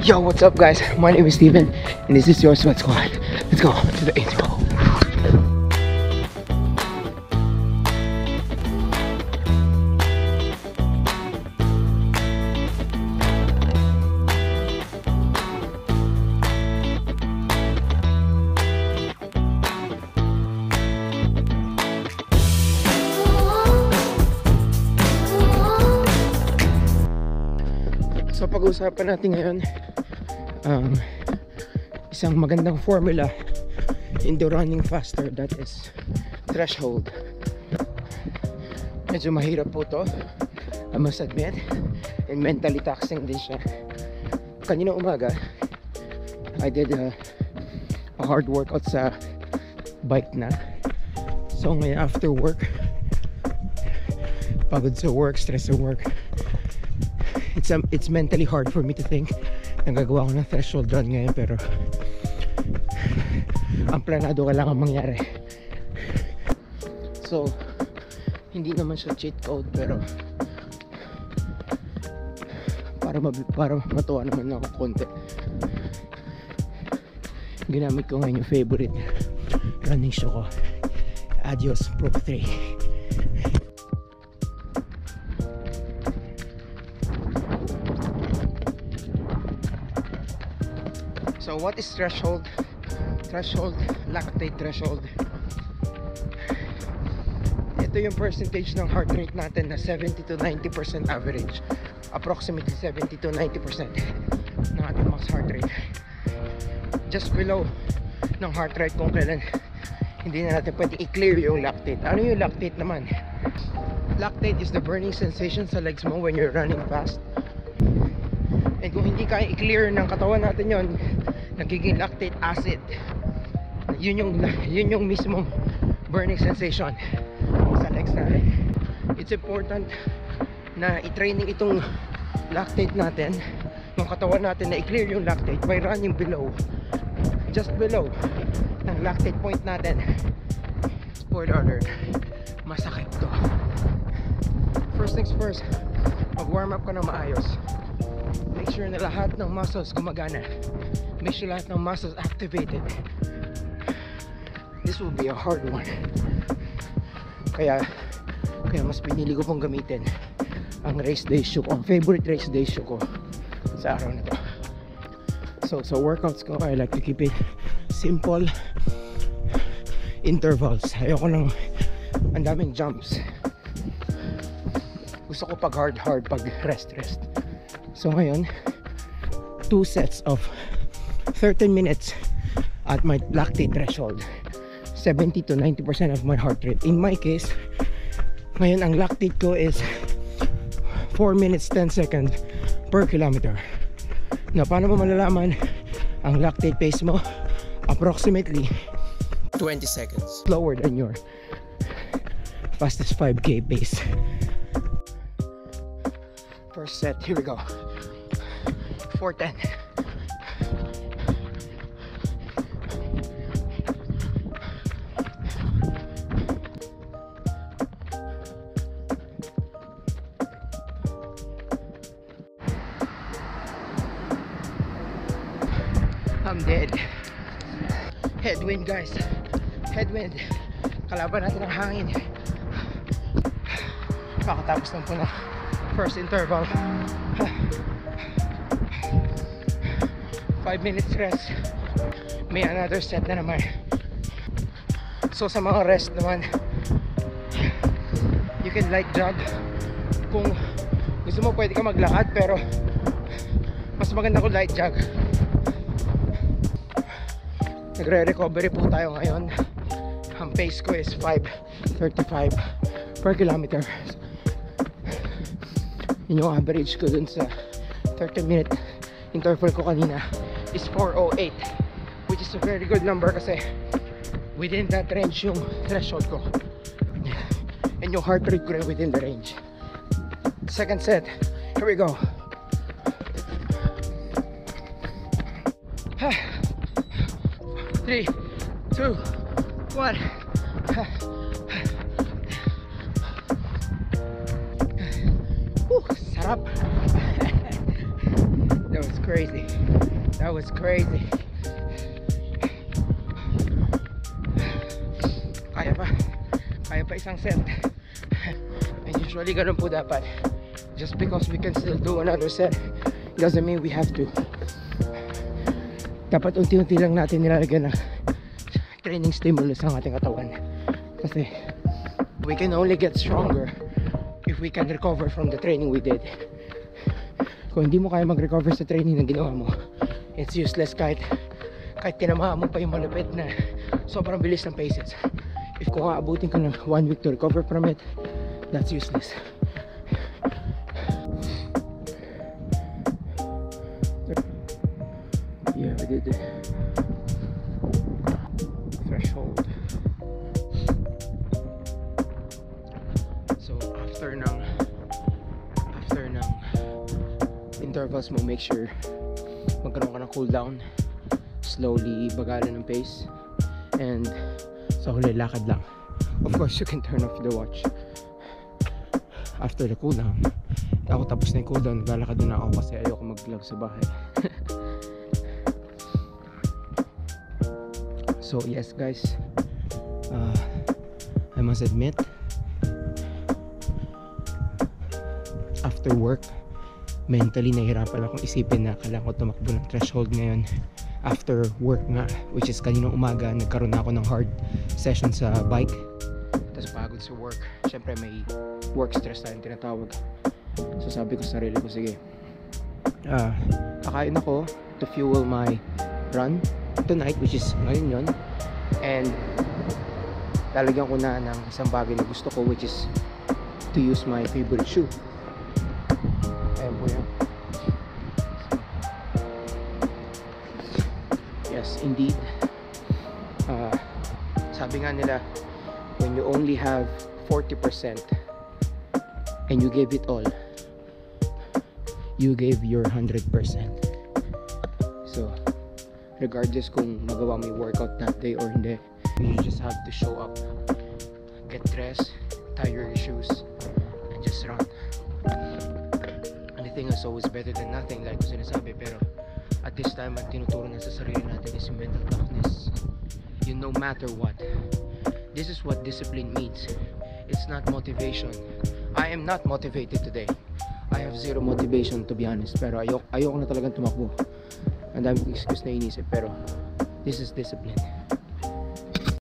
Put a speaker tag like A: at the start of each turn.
A: Yo, what's up guys? My name is Steven and this is your Sweat Squad. Let's go to the intro. So pag-uusapan natin ngayon isang magandang formula in the running faster, that is threshold. Medyo mahirap po to, I must admit, and mentally taxing din siya. Kanina umaga I did a hard workout sa bike na. So ngayon after work, pagod sa work, stress sa work, it's mentally hard for me to think nagagawa ko ng threshold run ngayon, pero ang planado kailangan mangyari. So hindi naman siya cheat code, pero para matuwa naman ako konti, ginamit ko ngayon yung favorite running shoe ko, Adios Pro 3. So what is threshold? Threshold, lactate threshold. Ito yung percentage ng heart rate natin na 70 to 90% average. Approximately 70 to 90% ng ating max heart rate. Just below ng heart rate kung kailan hindi na natin pwede i-clear yung lactate. Ano yung lactate naman? Lactate is the burning sensation sa legs mo when you're running fast. And kung hindi kaya i-clear ng katawan natin yon, nagiging lactate acid. Yun yung mismong burning sensation sa legs natin. It's important na i-training itong lactate natin, ng katawan natin, na i-clear yung lactate by running below, just below ng lactate point natin. Spoiler alert, masakit to. First things first, mag-warm up ka na maayos. Make sure na lahat ng muscles gumagana. Make sure lahat ng muscles activated. This will be a hard one. Kaya mas pinili ko pong gamitin ang race day shoe ko, ang favorite race day shoe ko sa araw na to. So workouts ko, I like to keep it simple, intervals. Ayoko ng ang daming jumps. Gusto ko pag hard, pag rest. So ngayon, 2 sets of 13 minutes at my lactate threshold, 70 to 90% of my heart rate. In my case, ngayon ang lactate ko is 4 minutes 10 seconds per kilometer. Now, paano mo malalaman ang lactate pace mo? Approximately 20 seconds slower than your fastest 5K pace. First set, here we go. 4:10. I'm dead. Headwind guys, headwind. Kalaban natin ang hangin. Kakatapos lang po ng first interval. 5 minutes rest. May another set na naman. So sa mga rest naman, you can light jog. Kung gusto mo pwede ka maglakad, pero mas maganda kung light jog. Nagre-recovery po tayo ngayon. Ang pace ko is 5:35 per kilometer. Yung average ko dun sa 30-minute interval ko kanina is 4:08, which is a very good number kasi within that range yung threshold ko, and yung heart rate ko rin within the range. Second set, here we go. 3, 2, 1. Sarap. That was crazy. That was crazy. Kaya pa. Kaya pa isang set. And usually ganun po dapat. Just because we can still do another set doesn't mean we have to. Dapat unti-unti lang natin nilalagyan ng training stimulus ang ating katawan. Kasi we can only get stronger if we can recover from the training we did. Kung hindi mo kaya mag-recover sa training na ginawa mo, it's useless kahit tinamaan mo pa yung malupit na sobrang bilis ng paces. If kung aabutin ka ng 1 week to recover from it, that's useless. Yeah, we did the threshold. So after ng intervals mo, make sure magkaroon ka ng cool down, slowly bagalan ng pace, and sa huli lakad lang. Of course you can turn off the watch after the cool down. Ako tapos na yung cool down, naglalakad na ako kasi ayoko mag-vlog sa bahay. So yes guys, I must admit, after work, mentally nahihirapan akong isipin na kailangan ko tumakbo ng threshold ngayon. After work nga, which is kaninang umaga, nagkaroon na ako ng hard session sa bike. Tapos pagod sa work. Syempre may work stress tayong tinatawag. So sabi ko sa sarili ko, sige, kakain ako to fuel my run tonight, which is ngayon yun. And lalagyan ko na ng isang bagay na gusto ko, which is to use my favorite shoe. Ayan po yan. Yes, indeed. Sabi nga nila, when you only have 40% and you gave it all, you gave your 100%. So regardless kung magawa mo yung workout that day or hindi, you just have to show up, get dressed, tie your shoes, and just run. Anything is always better than nothing, like ko sinasabi, pero at this time ang tinuturo na sa sarili natin is yung mental toughness. No matter what, this is what discipline means. It's not motivation. I am not motivated today. I have zero motivation, to be honest, pero ayoko na talagang tumakbo. Ang daming excuse na inisip, pero this is discipline.